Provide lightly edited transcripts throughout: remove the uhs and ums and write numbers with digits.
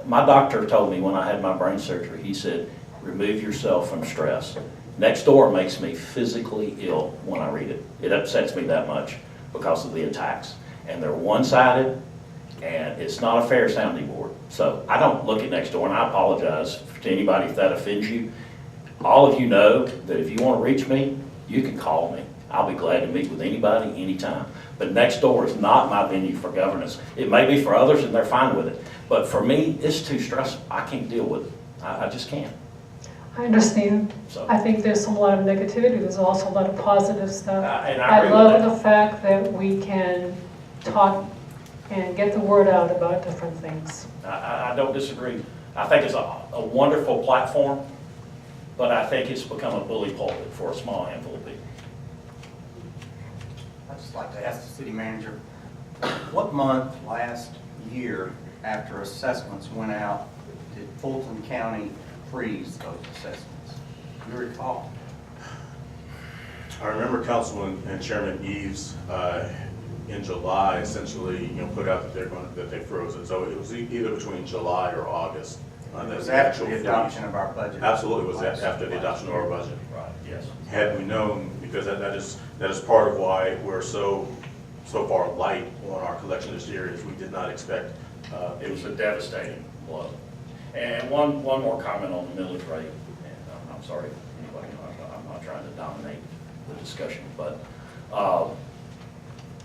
my doctor told me when I had my brain surgery, he said, remove yourself from stress. Next door makes me physically ill when I read it. It upsets me that much because of the attacks. And they're one-sided, and it's not a fair sounding board. So I don't look at next door, and I apologize to anybody if that offends you. All of you know that if you want to reach me, you can call me. I'll be glad to meet with anybody, anytime. But next door is not my venue for governance. It may be for others, and they're fine with it. But for me, it's too stressful. I can't deal with it. I just can't. I understand. So. I think there's a lot of negativity. There's also a lot of positive stuff. And I love the fact that we can talk and get the word out about different things. I don't disagree. I think it's a wonderful platform, but I think it's become a bully pulpit for a small handful of people. I'd just like to ask the city manager, what month last year after assessments went out did Fulton County freeze those assessments? Do you recall? I remember Councilman and Chairman Eves in July essentially, put out that they froze it. So it was either between July or August. It was after the adoption of our budget. Absolutely, it was after the adoption of our budget. Right, yes. Had we known, because that is part of why we're so far light on our collection this year, is we did not expect. It was a devastating blow. And one more comment on the millage rate. And I'm sorry, anybody, I'm not trying to dominate the discussion, but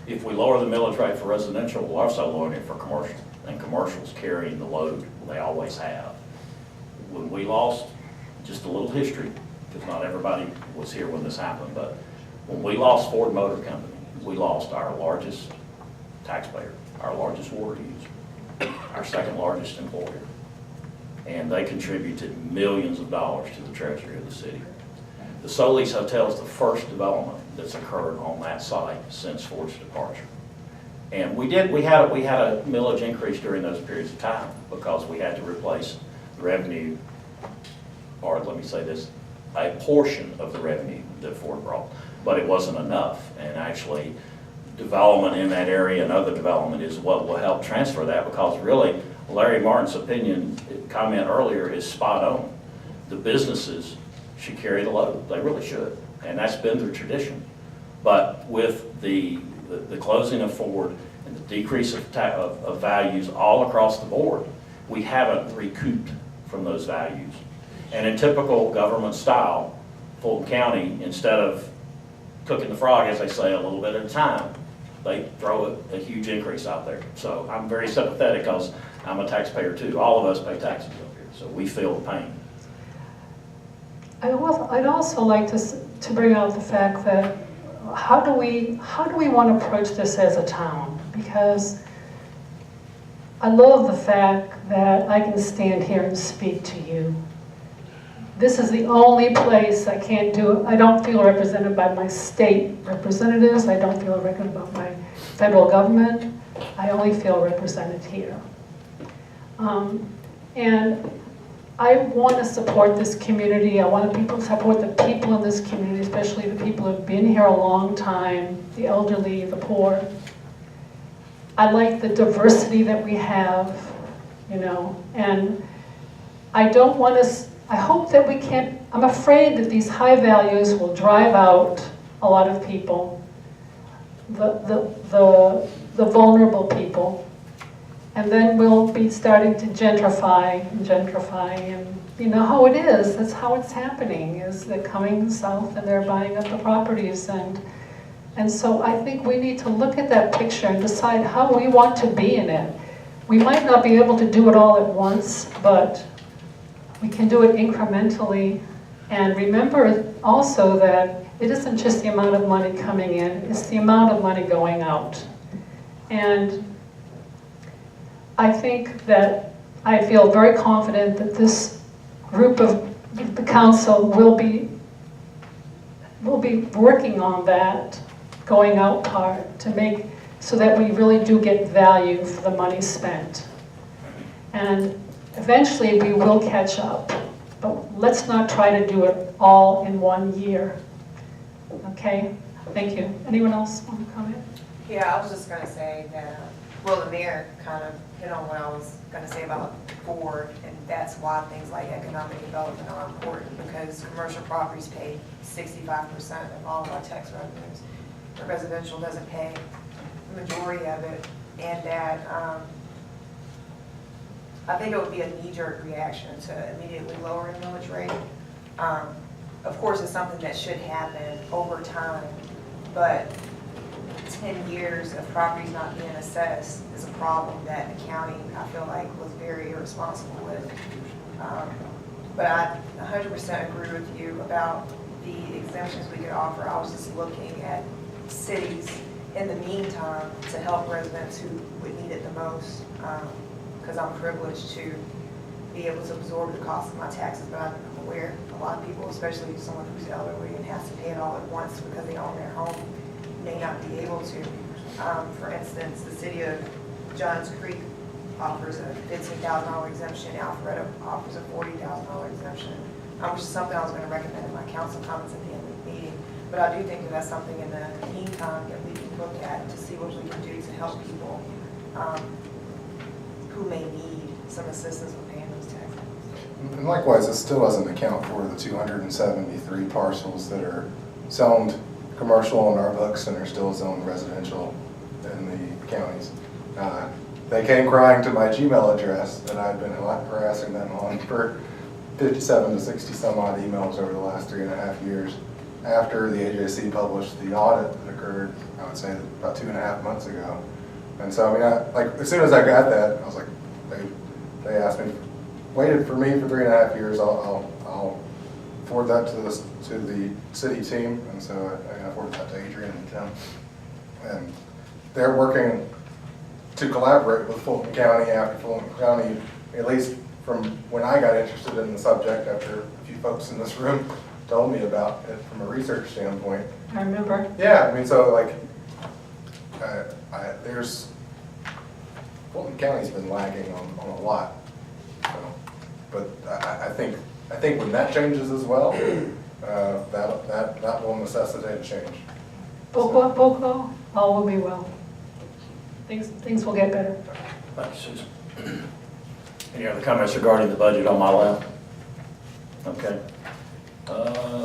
if we lower the millage rate for residential, we'll also lower it for commercial. And commercial's carrying the load, they always have. When we lost, just a little history, because not everybody was here when this happened, but when we lost Ford Motor Company, we lost our largest taxpayer, our largest water user, our second largest employer. And they contributed millions of dollars to the treasury of the city. The Solis Hotel is the first development that's occurred on that site since Ford's departure. And we had a millage increase during those periods of time because we had to replace the revenue, or let me say this, a portion of the revenue that Ford brought, but it wasn't enough. And actually, development in that area and other development is what will help transfer that, because really, Larry Martin's comment earlier is spot on. The businesses should carry the load. They really should, and that's been their tradition. But with the closing of Ford and the decrease of values all across the board, we haven't recouped from those values. And in typical government style, Fulton County, instead of cooking the frog, as they say, a little bit at a time, they throw a huge increase out there. So I'm very sympathetic because I'm a taxpayer too. All of us pay taxes up here, so we feel the pain. I'd also like to bring out the fact that how do we want to approach this as a town? Because I love the fact that I can stand here and speak to you. This is the only place I can't do it. I don't feel represented by my state representatives. I don't feel represented by my federal government. I only feel represented here. And I want to support this community. I want to support the people in this community, especially the people who have been here a long time, the elderly, the poor. I like the diversity that we have, and I don't want to, I hope that we can't, I'm afraid that these high values will drive out a lot of people, the vulnerable people. And then we'll be starting to gentrify, and you know how it is. That's how it's happening, is they're coming south and they're buying up the properties. And so I think we need to look at that picture and decide how we want to be in it. We might not be able to do it all at once, but we can do it incrementally. And remember also that it isn't just the amount of money coming in, it's the amount of money going out. And I think that I feel very confident that this group of the council will be working on that going out part to make so that we really do get value for the money spent. And eventually we will catch up, but let's not try to do it all in 1 year. Okay, thank you. Anyone else want to comment? Yeah, I was just going to say that Well, the mayor kind of hit on what I was going to say about Ford, and that's why things like economic development are important, because commercial properties pay 65% of all of our tax revenues. The residential doesn't pay the majority of it, and that I think it would be a knee-jerk reaction to immediately lowering the millage rate. Of course, it's something that should happen over time, but 10 years of properties not being assessed is a problem that the county, I feel like, was very irresponsible with. But I 100% agree with you about the exemptions we could offer. I was just looking at cities in the meantime to help residents who would need it the most, because I'm privileged to be able to absorb the cost of my taxes, but I'm aware a lot of people, especially someone who's elderly and has to pay it all at once because they own their home, may not be able to. For instance, the city of Johns Creek offers a $15,000 exemption. Alpharetta offers a $40,000 exemption, which is something I was going to recommend in my council comments at the end of the meeting. But I do think that that's something in the meantime that we can look at to see what we can do to help people who may need some assistance with paying those taxes. And likewise, it still doesn't account for the 273 parcels that are zoned commercial on our books and are still zoned residential in the counties. They came crying to my Gmail address that I've been harassing them on for 57 to 60 some odd emails over the last 3.5 years. After the AJC published the audit that occurred, I would say about 2.5 months ago. And so, I mean, like as soon as I got that, I was like, they asked me, waited for me for 3.5 years. I'll forward that to the city team, and so I forwarded that to Adrian and Tim. And they're working to collaborate with Fulton County after Fulton County, at least from when I got interested in the subject, after a few folks in this room told me about it from a research standpoint. I remember. Yeah, I mean, so like, there's, Fulton County's been lagging on a lot. So, but I think when that changes as well, that will necessitate a change. Boko, all will be well. Things will get better. Thanks, Susan. Any other comments regarding the budget on my left? Okay.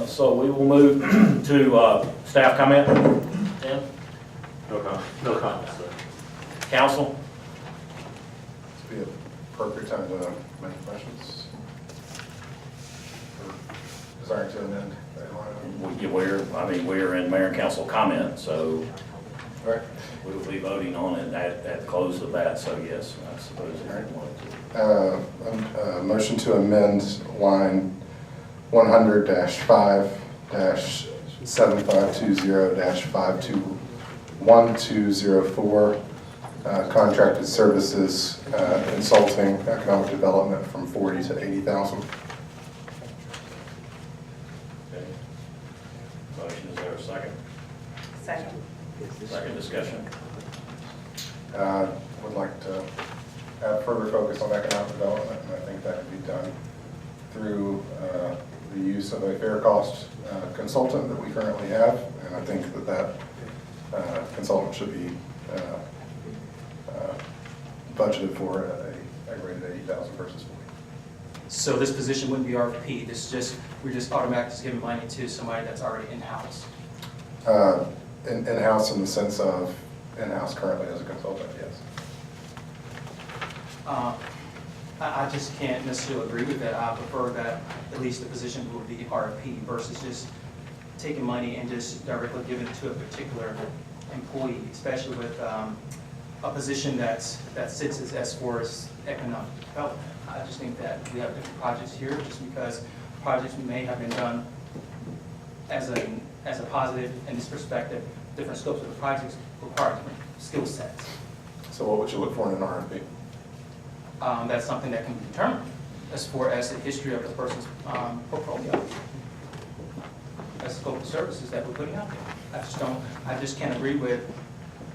So we will move to staff comment. Tim? No comments, sir. Council? This would be an appropriate time to make questions. Or desiring to amend. We're in mayor and council comment, so All right. we will be voting on it at the close of that, so yes, I suppose if you wanted to. Motion to amend line 100-7520-521204, contracted services, consulting, economic development from 40 to 80,000. Okay. Motion, is there a second? Second. Second discussion. Would like to have further focus on economic development, and I think that could be done through the use of a fair cost consultant that we currently have, and I think that consultant should be budgeted for a rate of 80,000 versus 40. So this position wouldn't be RFP, we're just automatically giving money to somebody that's already in-house. In-house in the sense of in-house currently as a consultant, yes. I just can't necessarily agree with that. I prefer that at least the position would be RFP versus just taking money and just directly giving it to a particular employee, especially with a position that sits as far as economic development. I just think that we have different projects here just because projects may have been done as a positive in this perspective. Different scopes of the projects require different skill sets. So what would you look for in an RFP? That's something that can be determined as far as the history of the person's portfolio. That's the scope of services that we're putting out there. I just can't agree with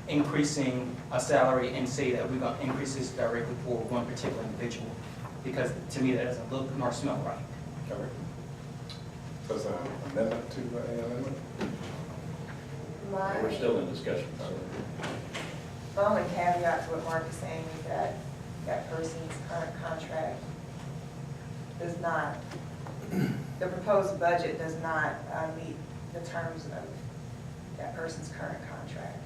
increasing a salary and say that we're going to increase this directly for one particular individual, because to me that doesn't look nor smell right. Okay. So is that an amendment to any amendment? We're still in discussion. The only caveat to what Mark is saying is that that person's current contract does not, the proposed budget does not meet the terms of that person's current contract.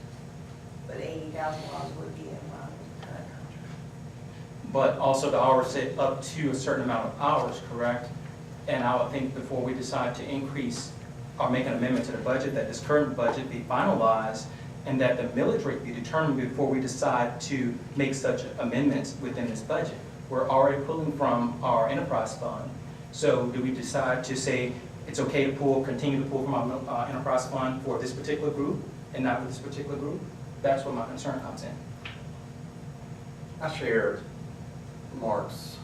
But $80,000 would be in line with the current contract. But also the hours say up to a certain amount of hours, correct? And I would think before we decide to increase or make an amendment to the budget, that this current budget be finalized and that the millage rate be determined before we decide to make such amendments within this budget. We're already pulling from our enterprise fund. So do we decide to say it's okay to continue to pull from our enterprise fund for this particular group and not for this particular group? That's where my concern comes in. I share Mark's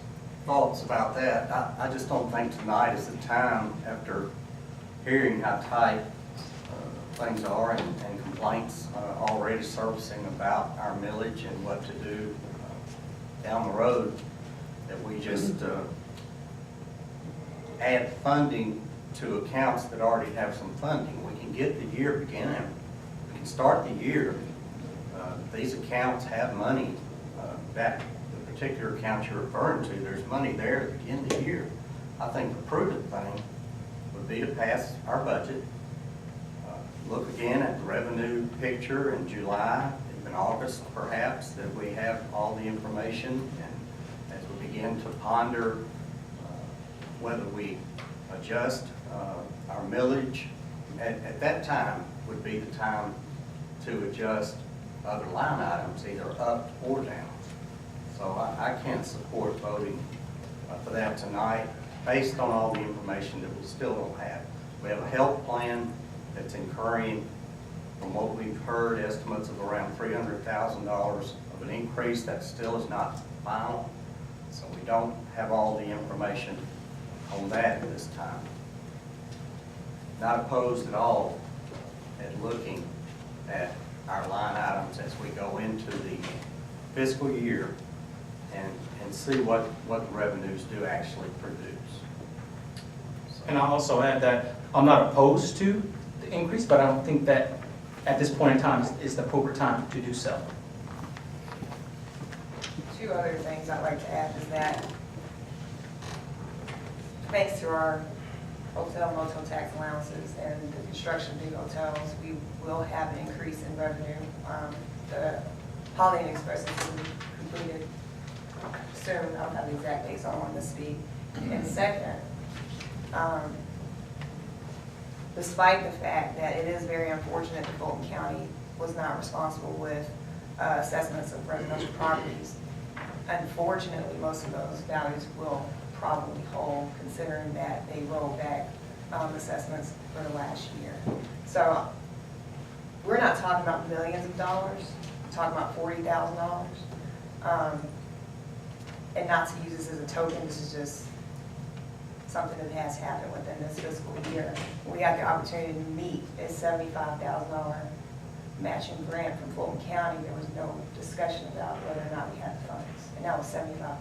thoughts about that. I just don't think tonight is the time, after hearing how tight things are and complaints already surfacing about our millage and what to do down the road, that we just add funding to accounts that already have some funding. We can get the year beginning. We can start the year. These accounts have money. That the particular account you're referring to, there's money there to begin the year. I think the prudent thing would be to pass our budget, look again at the revenue picture in July, even August perhaps, that we have all the information, and as we begin to ponder whether we adjust our millage, at that time would be the time to adjust other line items, either up or down. So I can't support voting for that tonight, based on all the information that we still don't have. We have a health plan that's incurring, from what we've heard, estimates of around $300,000 of an increase. That still is not final, so we don't have all the information on that at this time. Not opposed at all at looking at our line items as we go into the fiscal year and see what the revenues do actually produce. So, And I'll also add that I'm not opposed to the increase, but I don't think that at this point in time is the appropriate time to do so. Two other things I'd like to add is that thanks to our hotel motel tax allowances and the construction of new hotels, we will have an increase in revenue. The Holiday Inn Express is completed soon. I don't have the exact dates, so I don't want to speak. And second, despite the fact that it is very unfortunate that Fulton County was not responsible with assessments of residential properties, unfortunately, most of those values will probably hold, considering that they rolled back assessments for the last year. So we're not talking about millions of dollars, we're talking about $40,000. And not to use this as a token, this is just something that has happened within this fiscal year. We had the opportunity to meet a $75,000 matching grant from Fulton County. There was no discussion about whether or not we had the funds, and that was $75,000.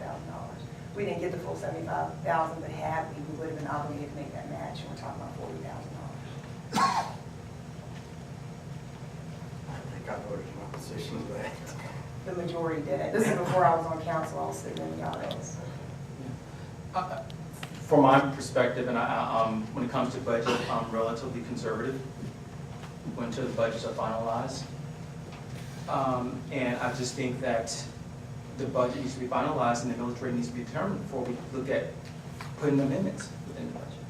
We didn't get the full $75,000, but had we would have been obligated to make that match, and we're talking about $40,000. I think I voted in my position of that. The majority did. This is before I was on council, I was sitting in the audience. From my perspective, and when it comes to budget, I'm relatively conservative until the budgets are finalized. And I just think that the budget needs to be finalized and the millage rate needs to be determined before we look at putting amendments within the budget.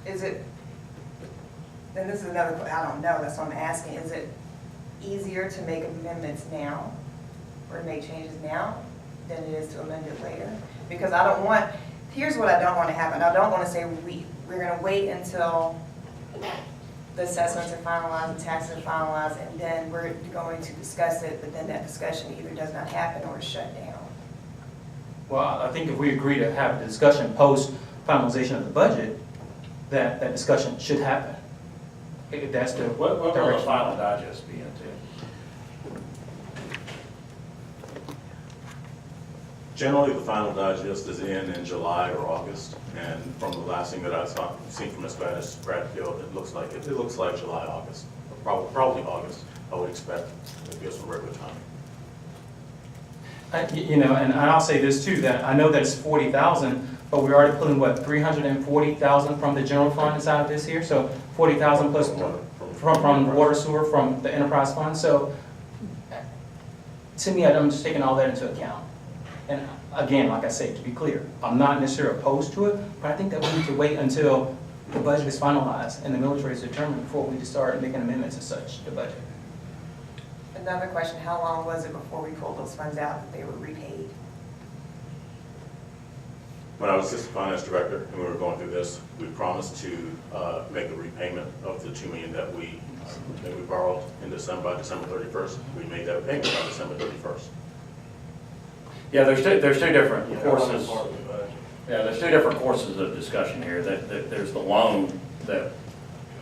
Is it, and this is another, I don't know, that's what I'm asking, is it easier to make amendments now or to make changes now than it is to amend it later? Because I don't want, here's what I don't want to happen. I don't want to say we're going to wait until the assessments are finalized, the taxes are finalized, and then we're going to discuss it, but then that discussion either does not happen or is shut down. Well, I think if we agree to have a discussion post finalization of the budget, that discussion should happen. If that's the What will the direction. final digest be into? Generally, the final digest is in July or August, and from the last thing that I've seen from Ms. Bradfield, it looks like July, August, probably August. I would expect to get some regular time. You know, and I'll say this too, that I know that it's 40,000, but we're already pulling, what, 340,000 from the general fund inside of this here? So 40,000 plus from water sewer, from the enterprise fund. So to me, I'm just taking all that into account. And again, like I say, to be clear, I'm not necessarily opposed to it, but I think that we need to wait until the budget is finalized and the millage rate is determined before we just start making amendments and such to the budget. Another question, how long was it before we pulled those funds out that they were repaid? When I was assistant finance director and we were going through this, we promised to make a repayment of the $2 million that we borrowed in December, by December 31st. We made that payment by December 31st. Yeah, there's two different Yeah, courses. part of the budget. Yeah, there's two different courses of discussion here. That there's the loan that,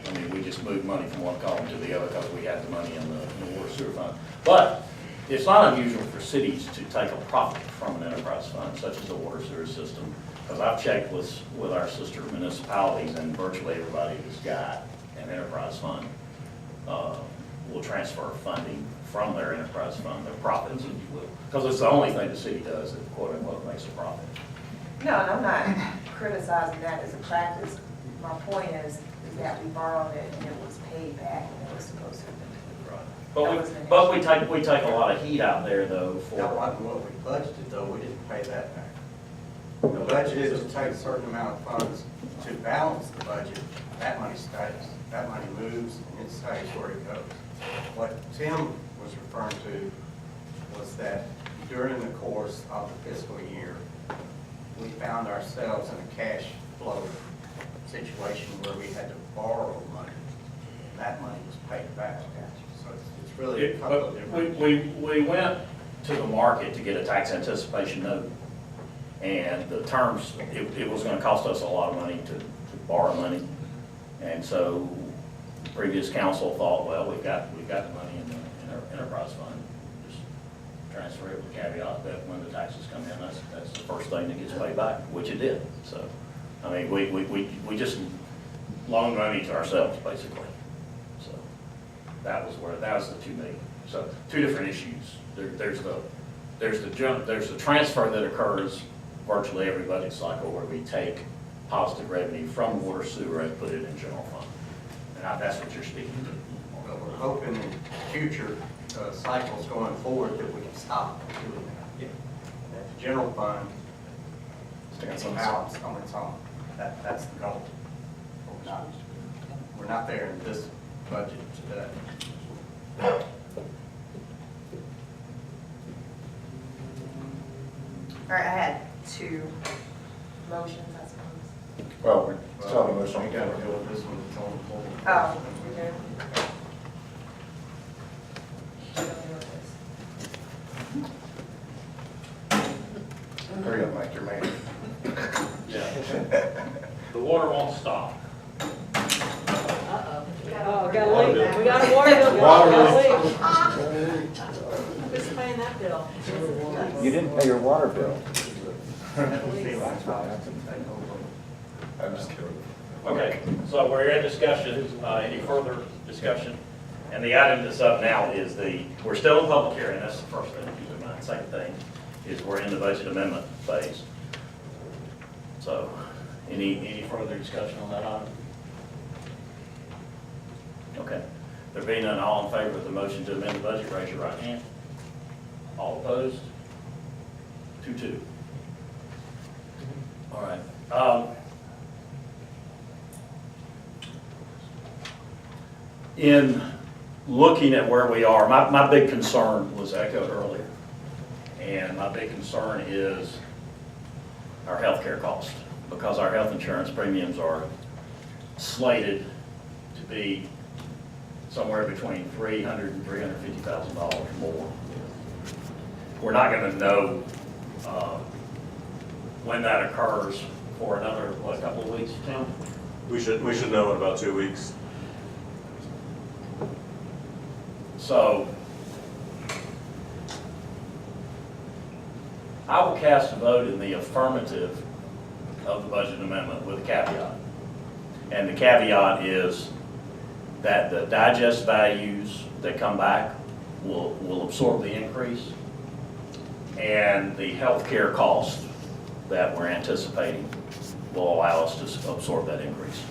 I mean, we just moved money from one column to the other because we had the money in the water sewer fund. But it's not unusual for cities to take a profit from an enterprise fund, such as the water sewer system. Because I've checked with our sister municipalities, and virtually everybody who's got an enterprise fund will transfer funding from their enterprise fund, their profits, if you will. Because it's the only thing the city does that quote unquote makes a profit. No, and I'm not criticizing that as a practice. My point is that we borrowed it and it was paid back and it was supposed to have been. But we take a lot of heat out there though That for, wasn't what we budgeted, though, we didn't pay that back. The budget is to take a certain amount of funds to balance the budget, that money stays, that money moves, and it stays where it goes. What Tim was referring to was that during the course of the fiscal year, we found ourselves in a cash flow situation where we had to borrow money, and that money was paid back. So it's really a couple of different. we went to the market to get a tax anticipation note. And the terms, it was gonna cost us a lot of money to borrow money. And so the previous council thought, well, we've got the money in our enterprise fund. Just transfer it with caveat that when the taxes come in, that's the first thing that gets paid back, which it did. So, I mean, we just loaned money to ourselves, basically. So that was the 2 million. So two different issues. There's the transfer that occurs virtually every budget cycle where we take positive revenue from water sewer and put it in general fund. And that's what you're speaking to. But we're hoping in future cycles going forward that we can stop doing that. Yeah. That the general fund Stands can on its own. balance on its own. That's the goal. We're not there in this budget today. All right, I had two motions, I suppose. Well, we're still on the motion. We gotta deal with this one, it's on the floor. Oh, we do. Hurry up, Mike, you're mayor. Yeah. The water won't stop. Oh, got a leak. We got a water bill. Got a leak. Who's paying that bill? You didn't pay your water bill. I'm just kidding. Okay, so we're in discussion, any further discussion? And the item that's up now is we're still in public hearing, that's the first thing to keep in mind. Second thing is we're in the budget amendment phase. So, any further discussion on that item? Okay, there being none, all in favor of the motion to amend the budget, raise your right hand. All opposed? 2-2. All right. In looking at where we are, my big concern was echoed earlier. And my big concern is our health care costs, because our health insurance premiums are slated to be somewhere between $300,000 and $350,000 more. We're not going to know when that occurs for another, what, couple of weeks, Tim? We should know in about 2 weeks. So I will cast a vote in the affirmative of the budget amendment with a caveat. And the caveat is that the digest values that come back will absorb the increase. And the healthcare cost that we're anticipating will allow us to absorb that increase.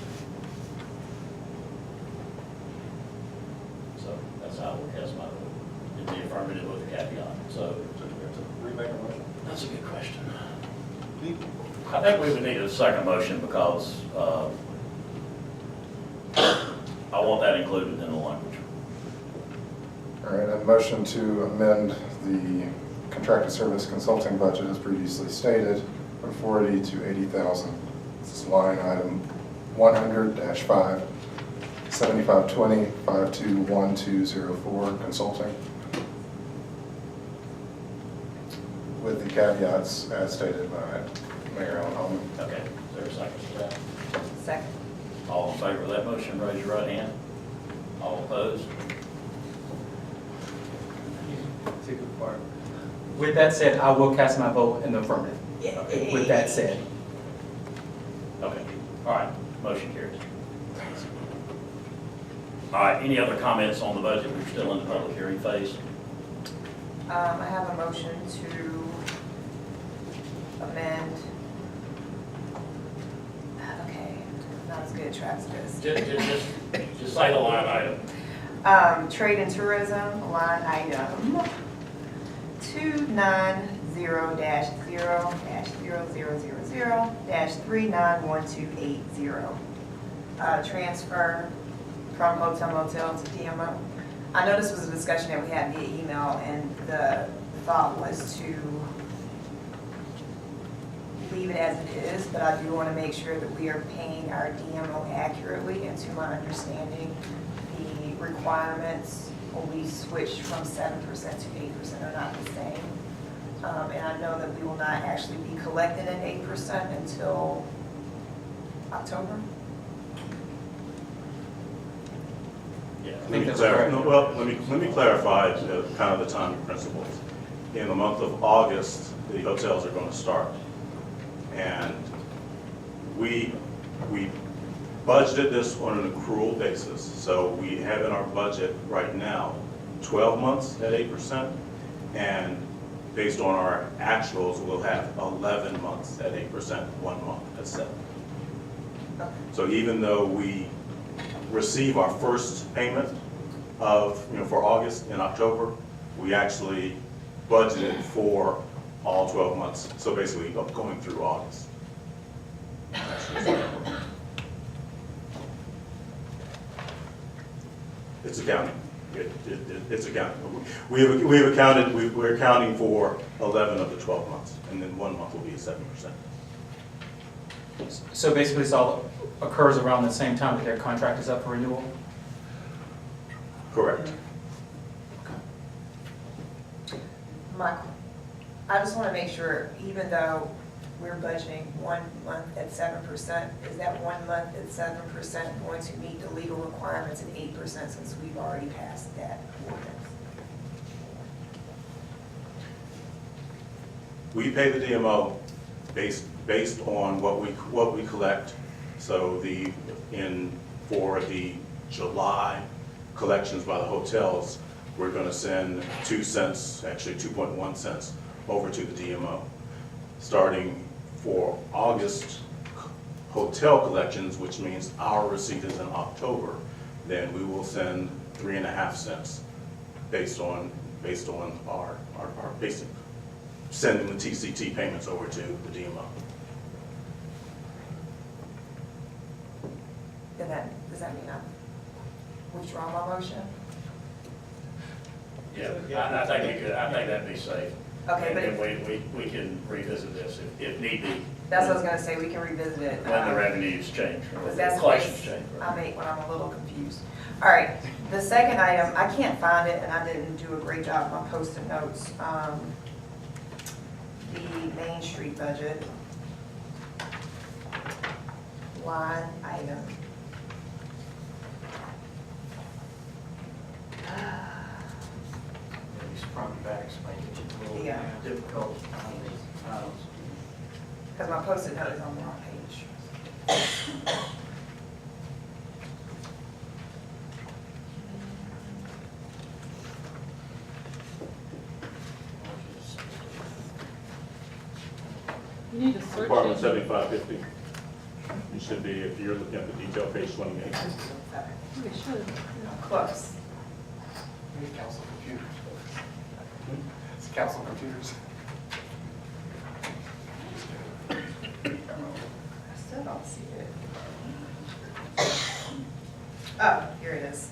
So that's how we'll cast my vote, in the affirmative with the caveat. So Remake a motion. that's a good question. I think we would need a second motion because I want that included in the language. All right, a motion to amend the contracted service consulting budget as previously stated from 40 to 80,000. This is line item 100-5, 7520, 521204 consulting. With the caveats as stated by Mayor Allen Holman. Okay, is there a second to that? Second. All in favor of that motion, raise your right hand. All opposed? Take a part. With that said, I will cast my vote in the affirmative. Okay. With that said. Okay, all right, motion carries. All right, any other comments on the budget? We're still in the public hearing phase. I have a motion to amend. Okay, not as good at track as this. Just say the line item. Trade and tourism, line item 290-0000-391280. Transfer from hotel motel to DMO. I know this was a discussion that we had via email, and the thought was to leave it as it is, but I do want to make sure that we are paying our DMO accurately, and to my understanding, the requirements when we switched from 7% to 8% are not the same. And I know that we will not actually be collecting at 8% until October. Yeah. I think that's correct. Well, let me clarify kind of the timing principles. In the month of August, the hotels are going to start. And we budgeted this on an accrual basis. So we have in our budget right now 12 months at 8%. And based on our actuals, we'll have 11 months at 8%, 1 month at 7%. So even though we receive our first payment of, for August and October, we actually budgeted for all 12 months. So basically going through August. It's accounting. It's accounting. We're accounting for 11 of the 12 months, and then 1 month will be at 7%. So basically, this all occurs around the same time that their contract is up for renewal? Correct. Michael, I just want to make sure, even though we're budgeting 1 month at 7%, is that 1 month at 7% going to meet the legal requirements at 8% since we've already passed that ordinance? We pay the DMO based on what we collect. So for the July collections by the hotels, we're going to send 2 cents, actually 2.1 cents, over to the DMO. Starting for August hotel collections, which means our receipt is in October, then we will send 3.5 cents based on our basic sending the TCT payments over to the DMO. Does that mean I withdraw my motion? Yeah, I think that'd be safe. Okay, but And then we can revisit this if need be. that's what I was going to say, we can revisit it. When the revenues change, or Because the that's collections what change. I make when I'm a little confused. All right, the second item, I can't find it, and I didn't do a great job on post-it notes. The Main Street budget, line item. Maybe some front and back, explain it a little Yeah. difficult. Because my post-it note is on the wrong page. You need a search Department engine. 7550. You should be, if you're looking at the detail, page 28. You should. Close. It's council computers. It's council computers. I still don't see it. Oh, here it is.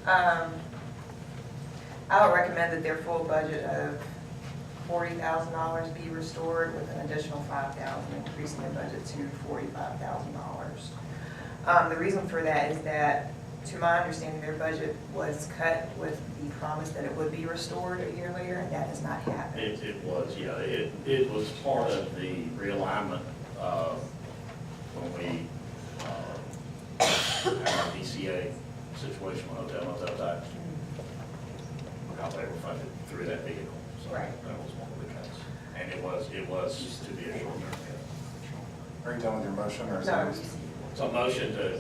I would recommend that their full budget of $40,000 be restored with an additional $5,000, increasing their budget to $45,000. The reason for that is that, to my understanding, their budget was cut with the promise that it would be restored a year later, and that has not happened. It was, yeah, it was part of the realignment when we had our DCA situation with hotel tax. How they were funded through that vehicle. So Right. that was one of the cuts. And it was to be a short-term cut. Are you done with your motion or is No, it? So motion to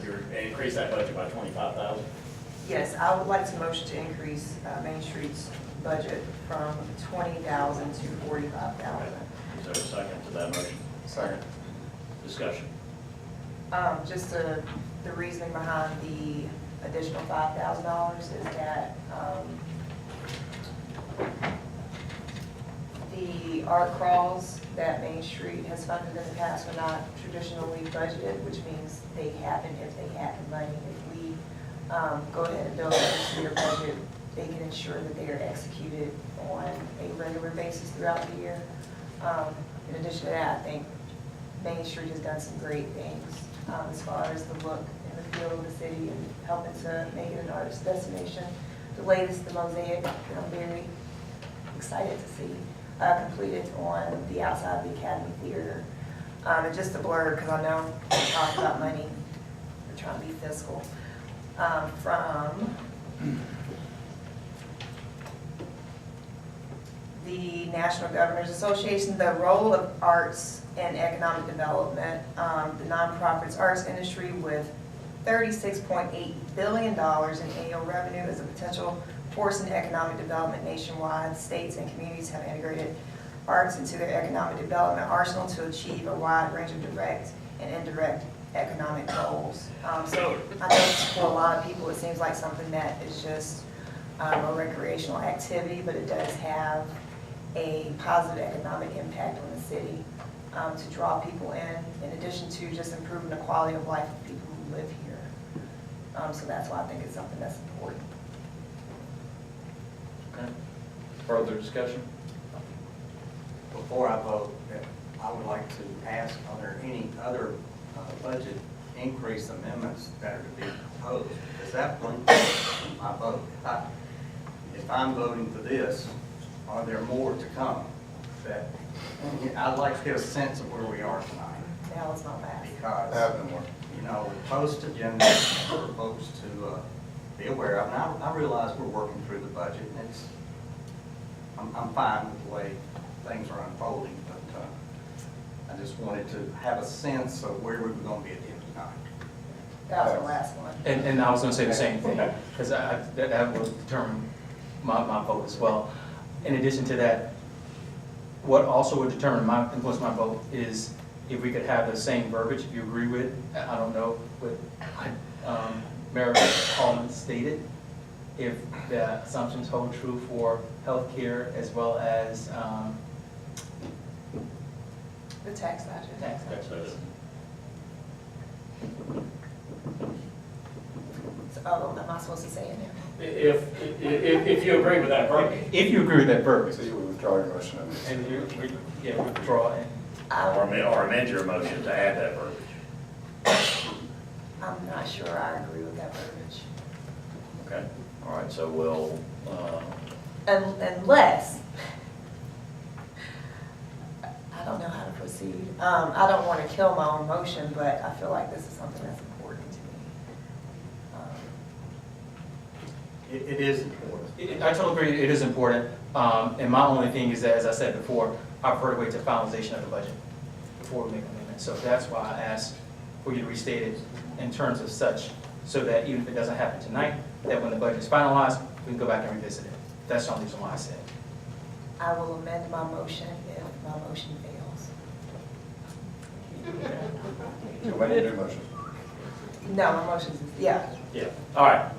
increase that budget by 25,000? yes, I would like to motion to increase Main Street's budget from $20,000 to $45,000. Is there a second to that motion? Second. Discussion. Just the reasoning behind the additional $5,000 is that the art crawls that Main Street has funded in the past were not traditionally budgeted, which means they happen if they have the money. If we go ahead and build it into their budget, they can ensure that they are executed on a regular basis throughout the year. In addition to that, I think Main Street has done some great things as far as the look and the feel of the city and helping to make it an artist destination. The latest, the mosaic, that I'm very excited to see completed on the outside of the Academy Theater. And just a blur, because I know we talk about money, we're trying to be fiscal. From the National Governors Association, the role of arts in economic development, the nonprofits arts industry with $36.8 billion in annual revenue is a potential force in economic development nationwide. States and communities have integrated arts into their economic development arsenal to achieve a wide range of direct and indirect economic goals. So I know for a lot of people, it seems like something that is just a recreational activity, but it does have a positive economic impact on the city to draw people in addition to just improving the quality of life of people who live here. So that's why I think it's something that's important. Okay. Further discussion? Before I vote, I would like to ask, are there any other budget increase amendments that are to be proposed? Does that bring my vote? If I'm voting for this, are there more to come? I'd like to get a sense of where we are tonight. Now it's not bad. Because, Have no more. you know, we post agenda, we're supposed to be aware of. And I realize we're working through the budget, and I'm fine with the way things are unfolding, but I just wanted to have a sense of where we were going to be at the end of the night. That was the last one. And I was going to say the same thing, because that will determine my vote as well. In addition to that, what also would influence my vote is if we could have the same verbiage, if you agree with, I don't know what Mayor Coleman stated, if the assumptions hold true for healthcare as well as The tax budget. tax. Oh, am I supposed to say it now? If you agree with that verbiage. If you agree with that verbiage, So you would withdraw your motion. and you withdraw and Or amend your motion to add that verbiage. I'm not sure I agree with that verbiage. Okay, all right, so we'll, Unless, I don't know how to proceed. I don't want to kill my own motion, but I feel like this is something that's important to me. It is important. I totally agree, it is important. And my only thing is that, as I said before, I prefer to wait to finalization of the budget before we make amendments. So that's why I asked for you to restate it in terms of such, so that even if it doesn't happen tonight, that when the budget is finalized, we can go back and revisit it. That's the only reason why I said. I will amend my motion if my motion fails. waiting to do motion. No, my motion is, yeah. Yeah. All right.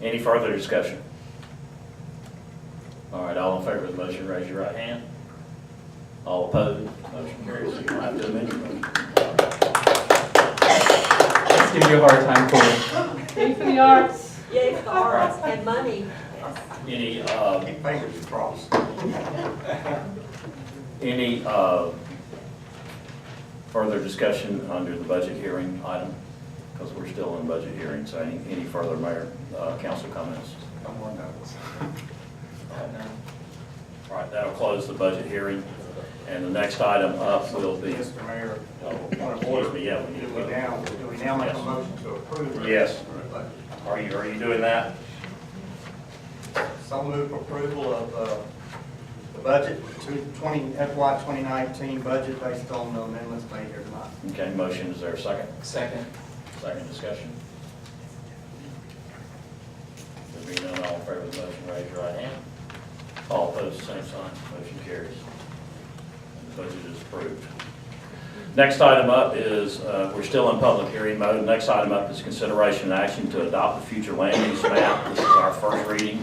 Any further discussion? All right, all in favor of the motion, raise your right hand. All opposed, motion carries. You don't have to amend your motion. Let's give you a hard time for it. Yay for the arts. Yay for the arts and money. Any, Keep fingers crossed. any further discussion under the budget hearing item? Because we're still in budget hearing, so any further mayor, council comments? No more notes. All right, that'll close the budget hearing, and the next item up will be. Mr. Mayor, point of Excuse order. me, yeah, we need Do to we vote. now make a Yes. motion to approve? Yes. Budget? Are you doing that? So move for approval of the budget, FY 2019 budget based on the amendments made here tonight. Okay, motion, is there a second? Second. Second discussion? There being none, all in favor of the motion, raise your right hand. All opposed, same sign, motion carries. And the budget is approved. Next item up is, we're still in public hearing mode. Next item up is consideration and action to adopt the future land use map. This is our first reading.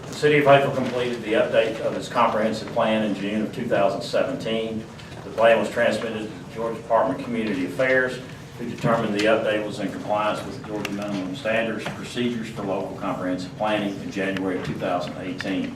The City of Hazel completed the update of its comprehensive plan in June of 2017. The plan was transmitted to the Georgia Department of Community Affairs, who determined the update was in compliance with the Georgia minimum standards and procedures for local comprehensive planning in January of 2018.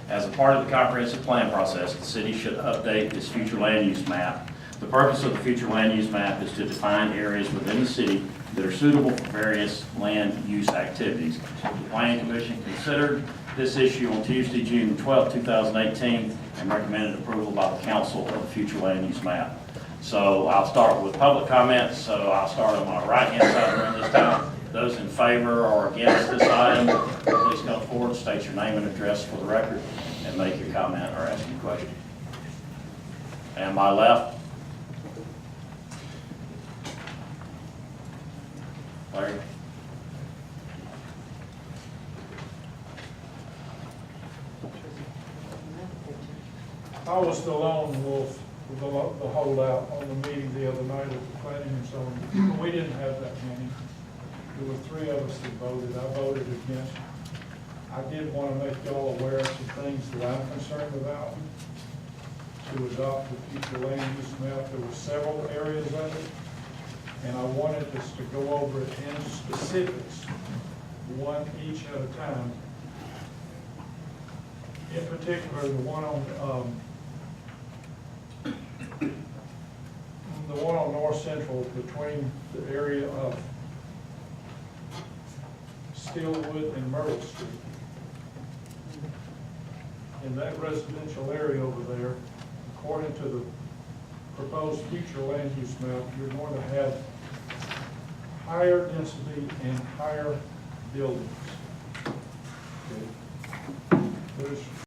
As a part of the comprehensive plan process, the city should update its future land use map. The purpose of the future land use map is to define areas within the city that are suitable for various land use activities. The Planning Commission considered this issue on Tuesday, June 12, 2018, and recommended approval by the council of the future land use map. So I'll start with public comments. So I'll start on my right-hand side of the room this time. Those in favor or against this item, please come forward, state your name and address for the record, and make your comment or ask your question. And my left. Larry? I was the lone wolf, the holdout on the meeting the other night at the planning and zoning. We didn't have that many. There were 3 of us that voted. I voted against. I did want to make y'all aware of some things that I'm concerned about to adopt the future land use map. There were several areas of it, and I wanted us to go over it in specifics, one each at a time. In particular, the one on North Central between the area of Steelwood and Myrtle Street. In that residential area over there, according to the proposed future land use map, you're going to have higher density and higher buildings. Okay. There's